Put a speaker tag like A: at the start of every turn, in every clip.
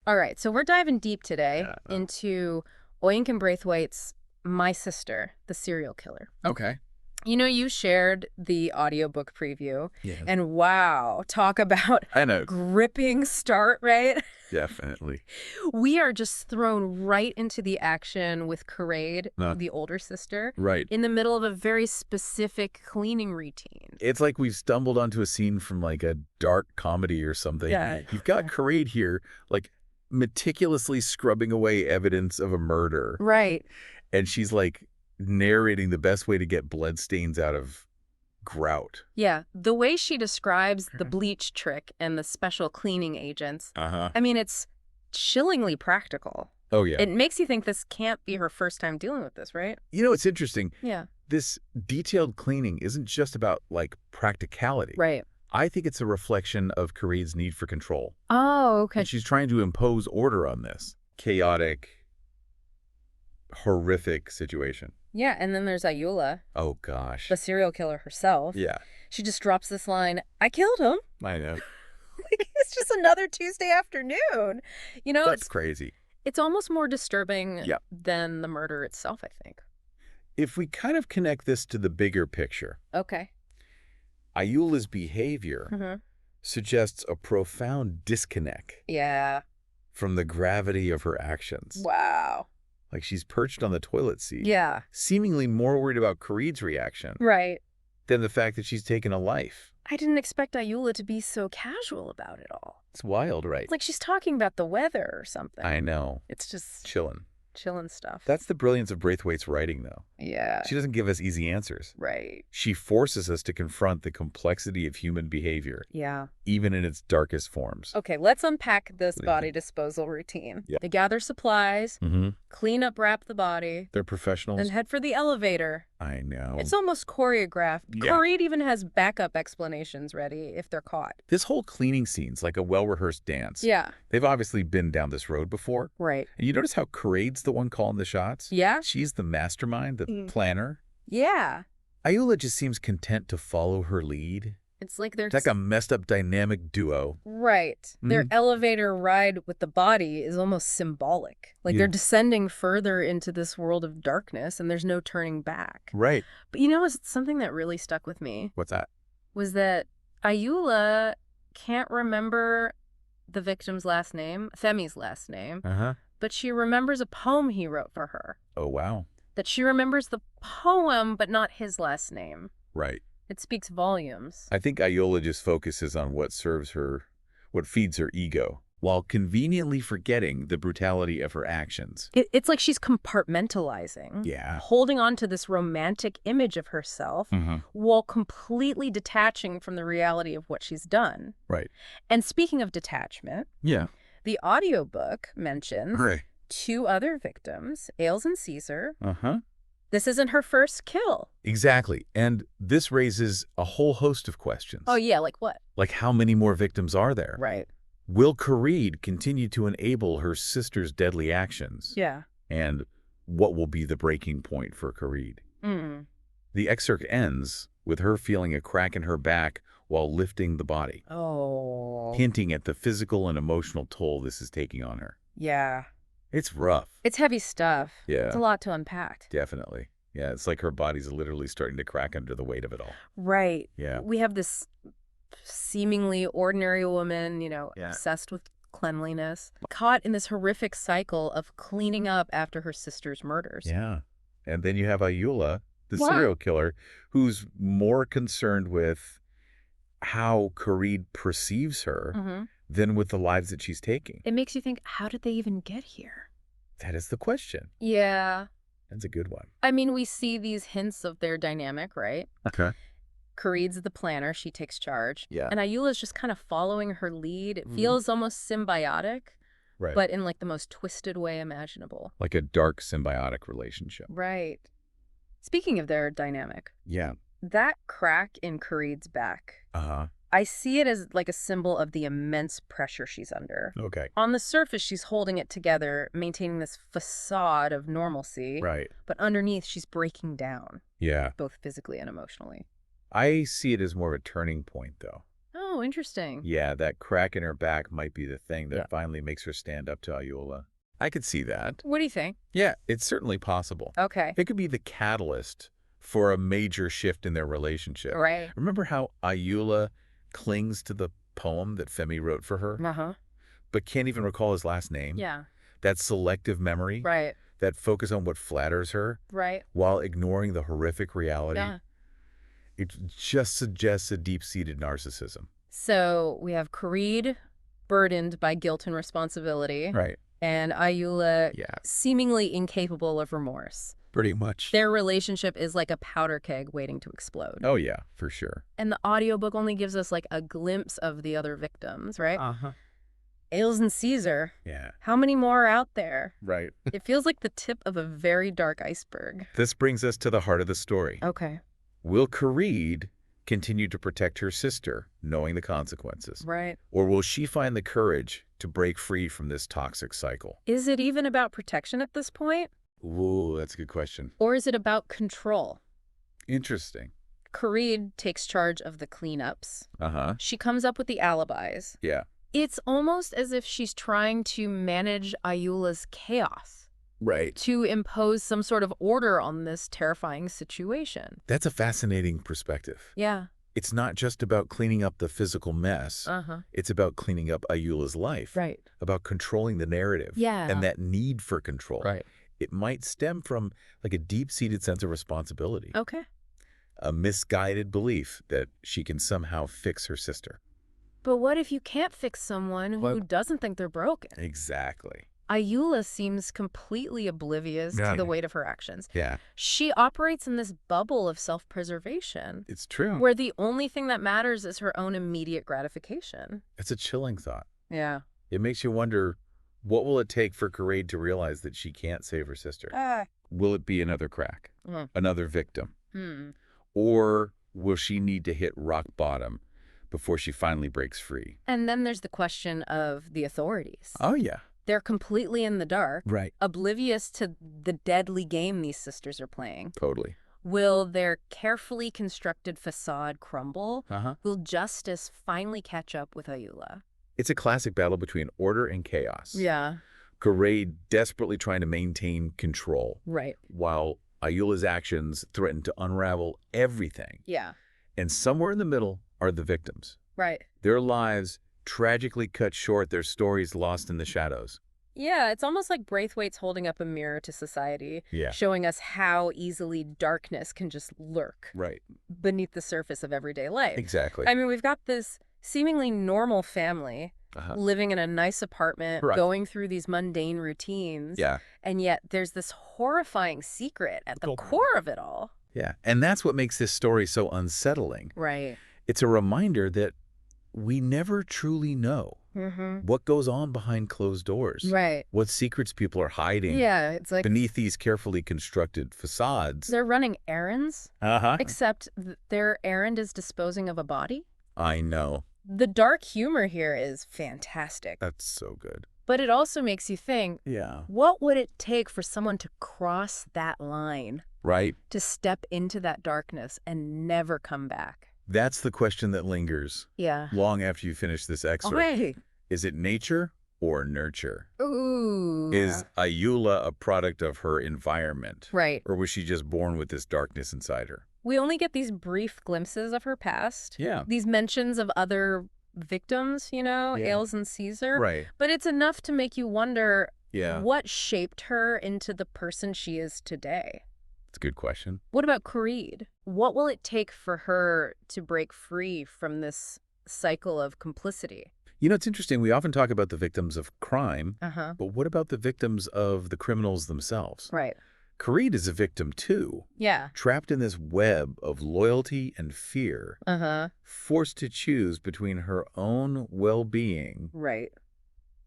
A: All right, so we're diving deep today
B: Yeah.
A: into Oink and Braithwaite's My Sister, the Serial Killer.
B: Okay.
A: You know, you shared the audiobook preview,
B: Yeah.
A: and wow, talk about
B: I know.
A: gripping start, right?
B: Definitely.
A: We are just thrown right into the action with Coraid,
B: No.
A: the older sister,
B: Right.
A: in the middle of a very specific cleaning routine.
B: It's like we've stumbled onto a scene from like a dark comedy or something.
A: Yeah.
B: You've got Coraid here, like meticulously scrubbing away evidence of a murder.
A: Right.
B: And she's like narrating the best way to get bloodstains out of grout.
A: Yeah, the way she describes the bleach trick and the special cleaning agents,
B: Uh-huh.
A: I mean, it's chillingly practical.
B: Oh, yeah.
A: It makes you think this can't be her first time dealing with this, right?
B: You know, it's interesting.
A: Yeah.
B: This detailed cleaning isn't just about like practicality.
A: Right.
B: I think it's a reflection of Coraid's need for control.
A: Oh, okay.
B: And she's trying to impose order on this chaotic, horrific situation.
A: Yeah, and then there's Ayula,
B: Oh, gosh.
A: the serial killer herself.
B: Yeah,
A: She just drops this line, I killed him.
B: I know.
A: Like, it's just another Tuesday afternoon. You know,
B: That's crazy.
A: it's almost more disturbing
B: Yeah.
A: than the murder itself, I think.
B: If we kind of connect this to the bigger picture,
A: Okay.
B: Ayula's behavior
A: Mm-hmm.
B: suggests a profound disconnect
A: Yeah.
B: from the gravity of her actions.
A: Wow.
B: Like she's perched on the toilet seat,
A: Yeah.
B: seemingly more worried about Coraid's reaction
A: Right.
B: than the fact that she's taken a life.
A: I didn't expect Ayula to be so casual about it all.
B: It's wild, right?
A: It's like she's talking about the weather or something.
B: I know.
A: It's just
B: Chillin'.
A: chillin' stuff.
B: That's the brilliance of Braithwaite's writing, though.
A: Yeah.
B: She doesn't give us easy answers.
A: Right.
B: She forces us to confront the complexity of human behavior,
A: Yeah.
B: even in its darkest forms.
A: Okay, let's unpack this
B: What do you
A: body
B: think?
A: disposal routine.
B: Yeah.
A: They gather supplies,
B: Mm-hmm.
A: clean up, wrap the body,
B: They're professionals.
A: and head for the elevator.
B: I know.
A: It's almost choreographed.
B: Yeah.
A: Coraid even has backup explanations ready if they're caught.
B: This whole cleaning scene's like a well-rehearsed dance.
A: Yeah.
B: They've obviously been down this road before.
A: Right.
B: And you notice how Coraid's the one calling the shots?
A: Yeah?
B: She's the mastermind, the
A: Mm.
B: planner.
A: Yeah.
B: Ayula just seems content to follow her lead.
A: It's like they're
B: It's like a messed up dynamic duo.
A: Right. Their
B: Mhm.
A: elevator ride with the body is almost symbolic. Like
B: Yeah.
A: they're descending further into this world of darkness and there's no turning back.
B: Right.
A: But you know, it's something that really stuck with me
B: What's that?
A: was that Ayula can't remember the victim's last name, Femi's last name,
B: Uh-huh.
A: but she remembers a poem he wrote for her.
B: Oh, wow.
A: That she remembers the poem, but not his last name.
B: Right.
A: It speaks volumes.
B: I think Ayula just focuses on what serves her, what feeds her ego, while conveniently forgetting the brutality of her actions.
A: It's like she's compartmentalizing.
B: Yeah.
A: Holding on to this romantic image of herself
B: Mm-hmm.
A: while completely detaching from the reality of what she's done.
B: Right.
A: And speaking of detachment,
B: Yeah.
A: the audiobook mentions
B: Right.
A: 2 other victims, Ailes and Caesar.
B: Uh-huh.
A: This isn't her first kill.
B: Exactly. And this raises a whole host of questions.
A: Oh, yeah, like what?
B: Like how many more victims are there?
A: Right.
B: Will Coraid continue to enable her sister's deadly actions?
A: Yeah.
B: And what will be the breaking point for Coraid?
A: Mm.
B: The excerpt ends with her feeling a crack in her back while lifting the body,
A: Oh.
B: hinting at the physical and emotional toll this is taking on her.
A: Yeah.
B: It's rough.
A: It's heavy stuff.
B: Yeah,
A: It's a lot to unpack.
B: definitely. Yeah, it's like her body's literally starting to crack under the weight of it all.
A: Right.
B: Yeah.
A: We have this seemingly ordinary woman, you know,
B: Yeah.
A: obsessed with cleanliness, caught in this horrific cycle of cleaning up after her sister's murders.
B: Yeah. And then you have Ayula, the
A: Wow.
B: serial killer, who's more concerned with how Coraid perceives her
A: Hmm.
B: than with the lives that she's taking.
A: It makes you think, how did they even get here?
B: That is the question.
A: Yeah.
B: That's a good one.
A: I mean, we see these hints of their dynamic, right?
B: Okay.
A: Coraid's the planner. She takes charge.
B: Yeah.
A: And Ayula's just kind of following her lead. It
B: Mhm.
A: feels almost symbiotic,
B: Right.
A: but in like the most twisted way imaginable.
B: like a dark symbiotic relationship.
A: Right. Speaking of their dynamic,
B: Yeah.
A: that crack in Coraid's back,
B: Uh-huh.
A: I see it as like a symbol of the immense pressure she's under.
B: Okay.
A: On the surface, she's holding it together, maintaining this facade of normalcy,
B: Right.
A: but underneath, she's breaking down,
B: Yeah.
A: both physically and emotionally.
B: I see it as more of a turning point, though.
A: Oh, Oh, interesting.
B: Yeah, that crack in her back might be the thing that
C: Yeah.
B: finally makes her stand up to Ayula. I could see that.
A: What do you think?
B: Yeah, it's certainly possible.
A: Okay.
B: It could be the catalyst for a major shift in their relationship.
A: Right.
B: Remember how Ayula clings to the poem that Femi wrote for her,
A: Uh-huh.
B: but can't even recall his last name?
A: Yeah.
B: That selective memory,
A: Right.
B: that focus on what flatters her
A: Right.
B: while ignoring the horrific reality.
A: Yeah.
B: It just suggests a deep-seated narcissism.
A: So we have Kareed burdened by guilt and responsibility,
B: Right.
A: and Ayula
B: Yeah,
A: seemingly incapable of remorse.
B: pretty much.
A: Their relationship is like a powder keg waiting to explode.
B: Oh, yeah, for sure.
A: And the audiobook only gives us like a glimpse of the other victims, right?
C: Uh-huh.
A: Ailes and Caesar.
B: Yeah,
A: How many more are out there?
B: right.
A: It feels like the tip of a very dark iceberg.
B: This brings us to the heart of the story.
A: Okay.
B: Will Kareed continue to protect her sister, knowing the consequences?
A: Right.
B: Or will she find the courage to break free from this toxic cycle?
A: Is it even about protection at this point?
B: Ooh, that's a good question.
A: Or is it about control?
B: Interesting.
A: Kareed takes charge of the cleanups.
B: Uh-huh.
A: She comes up with the alibis.
B: Yeah.
A: It's almost as if she's trying to manage Ayula's chaos,
B: Right.
A: to impose some sort of order on this terrifying situation.
B: That's a fascinating perspective.
A: Yeah.
B: It's not just about cleaning up the physical mess.
A: Uh-huh.
B: It's about cleaning up Ayula's life.
A: Right.
B: About controlling the narrative.
A: Yeah.
B: And that need for control.
C: Right.
B: It might stem from like a deep-seated sense of responsibility.
A: Okay.
B: A misguided belief that she can somehow fix her sister.
A: But what if you can't fix someone who
C: What?
A: doesn't think they're broken?
B: Exactly.
A: Ayula seems completely oblivious
C: Yeah.
A: to the weight of her actions.
B: Yeah,
A: She operates in this bubble of self-preservation,
B: it's true.
A: where the only thing that matters is her own immediate gratification.
B: It's a chilling thought.
A: Yeah.
B: It makes you wonder, what will it take for Kareed to realize that she can't save her sister? Will it be another crack?
A: Mm.
B: Another victim?
A: Hmm.
B: Or will she need to hit rock bottom before she finally breaks free?
A: And then there's the question of the authorities.
B: Oh, yeah.
A: They're completely in the dark,
B: Right.
A: oblivious to the deadly game these sisters are playing.
B: Totally.
A: Will their carefully constructed facade crumble?
B: Uh-huh.
A: Will justice finally catch up with Ayula?
B: It's a classic battle between order and chaos.
A: Yeah.
B: Kareed desperately trying to maintain control,
A: Right.
B: while Ayula's actions threaten to unravel everything.
A: Yeah.
B: And somewhere in the middle are the victims.
A: Right.
B: Their lives tragically cut short, their stories lost in the shadows.
A: Yeah, it's almost like Braithwaite's holding up a mirror to society,
B: Yeah.
A: showing us how easily darkness can just lurk
B: Right.
A: beneath the surface of everyday life.
B: Exactly.
A: I mean, we've got this seemingly normal family
B: Uh-huh.
A: living in a nice apartment,
B: Correct.
A: going through these mundane routines.
B: Yeah.
A: And yet there's this horrifying secret at the core of it all.
B: Yeah. And that's what makes this story so unsettling.
A: Right.
B: It's a reminder that we never truly know
A: Mm-hmm.
B: what goes on behind closed doors.
A: Right.
B: What secrets people are hiding
A: Yeah, it's like
B: beneath these carefully constructed facades.
A: they're running errands,
B: Uh-huh.
A: except their errand is disposing of a body.
B: I know.
A: The dark humor here is fantastic,
B: That's so good.
A: but it also makes you think,
B: Yeah.
A: what would it take for someone to cross that line,
B: Right.
A: to step into that darkness and never come back?
B: That's the question that lingers
A: Yeah.
B: long after you finish this excerpt.
A: Okay.
B: Is it nature or nurture?
A: Ooh.
B: Is Ayula a product of her environment?
A: Right.
B: Or was she just born with this darkness inside her?
A: We only get these brief glimpses of her past.
B: Yeah.
A: These mentions of other victims,
B: Yeah.
A: Ailes and Caesar.
B: Right.
A: But it's enough to make you wonder
B: Yeah.
A: what shaped her into the person she is today.
B: It's a good question.
A: What about Kareed? What will it take for her to break free from this cycle of complicity?
B: You know, it's interesting. We often talk about the victims of crime,
A: Uh-huh.
B: but what about the victims of the criminals themselves?
A: Right.
B: Kareed is a victim too,
A: Yeah.
B: trapped in this web of loyalty and fear,
A: Uh-huh.
B: forced to choose between her own well-being
A: Right.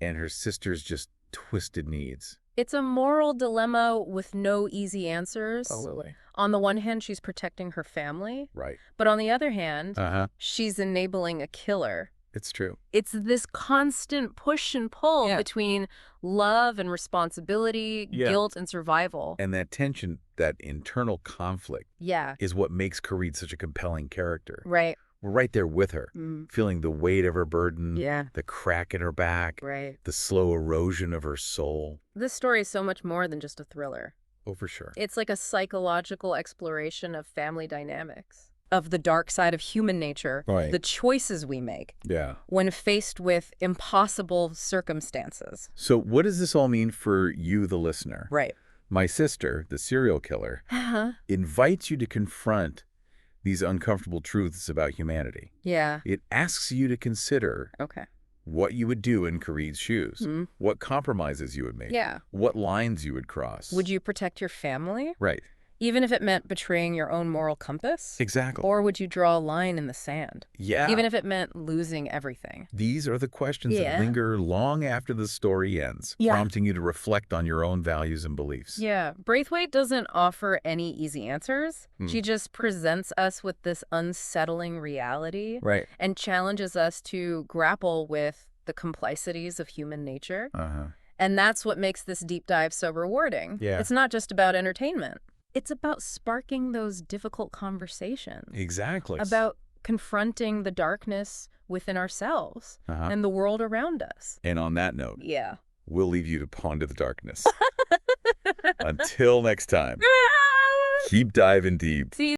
B: and her sister's just twisted needs.
A: It's a moral dilemma with no easy answers.
C: Absolutely.
A: On the one hand, she's protecting her family,
B: Right.
A: but on the other hand,
B: Uh-huh.
A: she's enabling a killer.
B: It's true.
A: It's this constant push and pull
C: Yeah.
A: between love and responsibility,
B: Yeah.
A: guilt and survival.
B: And that tension, that internal conflict,
A: Yeah.
B: is what makes Kareed such a compelling character.
A: Right.
B: We're right there with her,
A: Mm.
B: feeling the weight of her burden,
A: Yeah,
B: the crack in her back,
A: right.
B: the slow erosion of her soul.
A: This story is so much more than just a thriller.
B: Oh, for sure.
A: It's like a psychological exploration of family dynamics, of the dark side of human nature,
B: Right.
A: the choices we make
B: Yeah.
A: when faced with impossible circumstances.
B: So what does this all mean for you, the listener?
A: Right.
B: My sister, the serial killer,
A: Uh-huh.
B: invites you to confront these uncomfortable truths about humanity.
A: Yeah.
B: It asks you to consider
A: Okay.
B: what you would do in Khalid's shoes,
A: Mm.
B: what compromises you would make,
A: Yeah.
B: what lines you would cross.
A: Would you protect your family,
B: Right.
A: even if it meant betraying your own moral compass?
B: Exactly.
A: Or would you draw a line in the sand,
B: Yeah.
A: even if it meant losing everything?
B: These are the questions that
A: Yeah.
B: linger long after the story ends,
A: Yeah.
B: prompting you to reflect on your own values and beliefs.
A: Yeah, Braithwaite doesn't offer any easy answers.
B: Hmm.
A: She just presents us with this unsettling reality
B: Right.
A: and challenges us to grapple with the complexities of human nature.
B: Uh-huh.
A: And that's what makes this deep dive so rewarding.
B: Yeah.
A: It's not just about entertainment. It's about sparking those difficult conversations,
B: Exactly.
A: about confronting the darkness within ourselves
B: Uh-huh.
A: and the world around us.
B: And on that note,
A: Yeah.
B: we'll leave you to ponder the darkness. Until next time, keep diving deep.
A: See